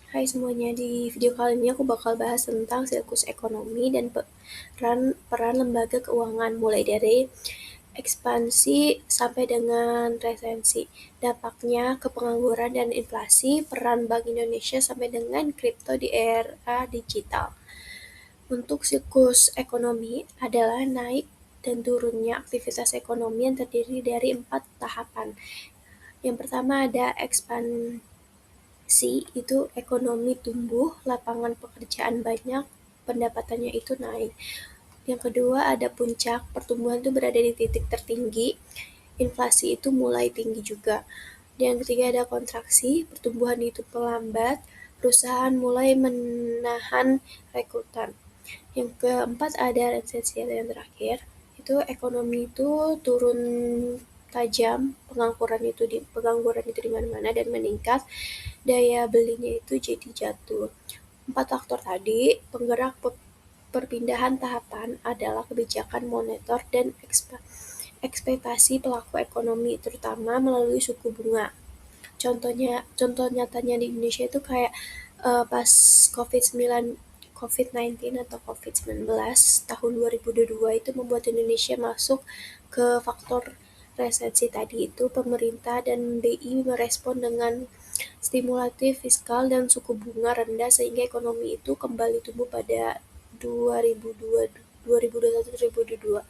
Hai semuanya, di video kali ini aku bakal bahas tentang siklus ekonomi dan peran lembaga keuangan, mulai dari ekspansi sampai dengan resensi, dampaknya ke pengangguran dan inflasi, peran Bank Indonesia sampai dengan kripto di era digital. Untuk siklus ekonomi adalah naik dan turunnya aktivitas ekonomi yang terdiri dari 4 tahapan. Yang pertama ada ekspansi, itu ekonomi tumbuh, lapangan pekerjaan banyak, pendapatannya itu naik. Yang kedua ada puncak, pertumbuhan itu berada di titik tertinggi, inflasi itu mulai tinggi juga. Dan yang ketiga ada kontraksi, pertumbuhan itu melambat, perusahaan mulai menahan rekrutan. Yang keempat ada resesi, yang terakhir itu ekonomi itu turun tajam, pengangguran itu di mana-mana dan meningkat, daya belinya itu jadi jatuh. 4 faktor tadi penggerak perpindahan tahapan adalah kebijakan moneter dan ekspektasi pelaku ekonomi, terutama melalui suku bunga. Contoh nyatanya di Indonesia itu kayak pas COVID-19 atau COVID-19 tahun 2022 itu membuat Indonesia masuk ke faktor resesi tadi. Itu pemerintah dan BI merespon dengan stimulatif fiskal dan suku bunga rendah sehingga ekonomi itu kembali tumbuh pada 2021-2022.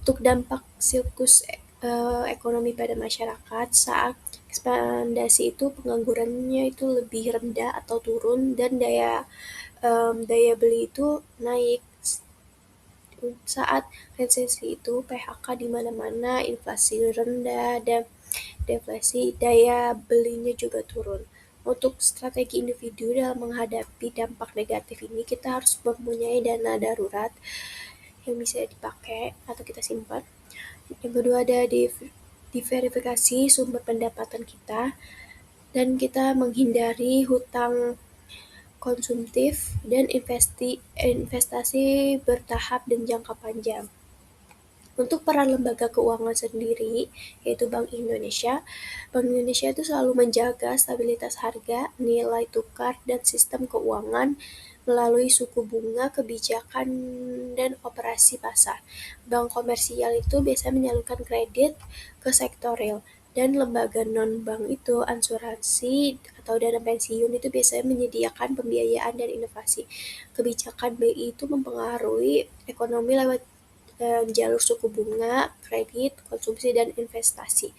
Untuk dampak siklus ekonomi pada masyarakat saat ekspandasi itu penganggurannya itu lebih rendah atau turun dan daya beli itu naik. Saat resesi itu PHK di mana-mana, inflasi rendah dan deflasi, daya belinya juga turun. Untuk strategi individu dalam menghadapi dampak negatif ini, kita harus mempunyai dana darurat yang bisa dipakai atau kita simpan. Yang kedua ada diverifikasi sumber pendapatan kita, dan kita menghindari hutang konsumtif dan investasi bertahap dan jangka panjang. Untuk peran lembaga keuangan sendiri, yaitu Bank Indonesia itu selalu menjaga stabilitas harga, nilai tukar, dan sistem keuangan melalui suku bunga, kebijakan, dan operasi pasar. Bank komersial itu biasanya menyalurkan kredit ke sektor real, dan lembaga non-bank itu asuransi atau dana pensiun itu biasanya menyediakan pembiayaan dan inovasi. Kebijakan BI itu mempengaruhi ekonomi lewat jalur suku bunga, kredit, konsumsi, dan investasi,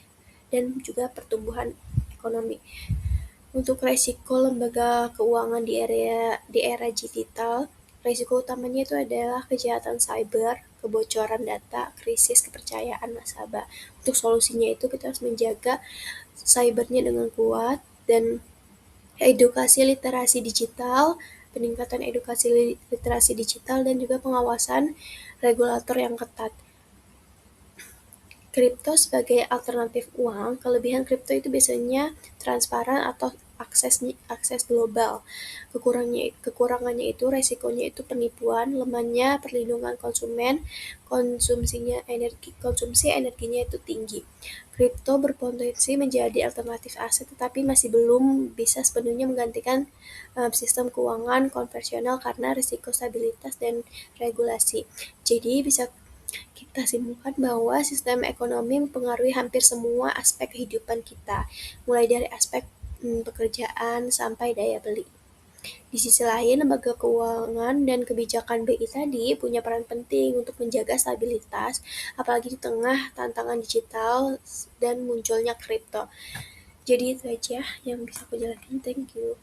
dan juga pertumbuhan ekonomi. Untuk resiko lembaga keuangan di era digital, resiko utamanya itu adalah kejahatan cyber, kebocoran data, krisis kepercayaan nasabah. Untuk solusinya itu kita harus menjaga cybernya dengan kuat dan edukasi literasi digital, peningkatan edukasi literasi digital, dan juga pengawasan regulator yang ketat. Kripto sebagai alternatif uang, kelebihan kripto itu biasanya transparan atau akses global. Kekurangannya itu resikonya itu penipuan, lemahnya perlindungan konsumen, konsumsi energinya itu tinggi. Kripto berpotensi menjadi alternatif aset tetapi masih belum bisa sepenuhnya menggantikan sistem keuangan konvensional karena risiko stabilitas dan regulasi. Jadi bisa kita simpulkan bahwa sistem ekonomi mempengaruhi hampir semua aspek kehidupan kita, mulai dari aspek pekerjaan sampai daya beli. Di sisi lain, lembaga keuangan dan kebijakan BI tadi punya peran penting untuk menjaga stabilitas, apalagi di tengah tantangan digital dan munculnya kripto. Jadi itu aja yang bisa aku jelaskan. Thank you.